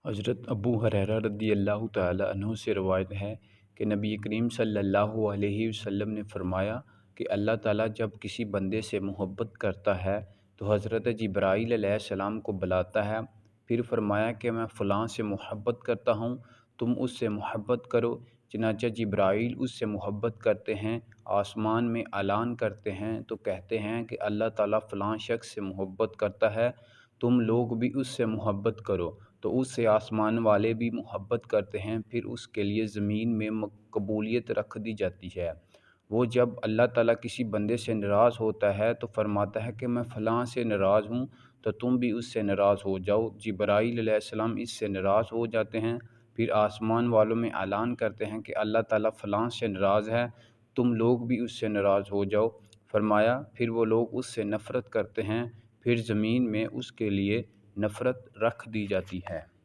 حضرت ابو ہریرہ رضی اللہ تعالیٰ عنہ سے روایت ہے کہ نبی کریم صلی اللہ علیہ وسلم نے فرمایا کہ اللہ تعالیٰ جب کسی بندے سے محبت کرتا ہے تو حضرت جبرائیل علیہ السلام کو بلاتا ہے، پھر فرمایا کہ میں فلاں سے محبت کرتا ہوں، تم اس سے محبت کرو۔ چنانچہ جبرائیل اس سے محبت کرتے ہیں، آسمان میں اعلان کرتے ہیں تو کہتے ہیں کہ اللہ تعالیٰ فلاں شخص سے محبت کرتا ہے، تم لوگ بھی اس سے محبت کرو۔ تو اس سے آسمان والے بھی محبت کرتے ہیں، پھر اس کے لیے زمین میں قبولیت رکھ دی جاتی ہے۔ وہ جب اللہ تعالیٰ کسی بندے سے ناراض ہوتا ہے تو فرماتا ہے کہ میں فلاں سے ناراض ہوں، تو تم بھی اس سے ناراض ہو جاؤ۔ جبرائیل علیہ السلام اس سے ناراض ہو جاتے ہیں، پھر آسمان والوں میں اعلان کرتے ہیں کہ اللہ تعالیٰ فلاں سے ناراض ہے، تم لوگ بھی اس سے ناراض ہو جاؤ۔ فرمایا پھر وہ لوگ اس سے نفرت کرتے ہیں، پھر زمین میں اس کے لیے نفرت رکھ دی جاتی ہے۔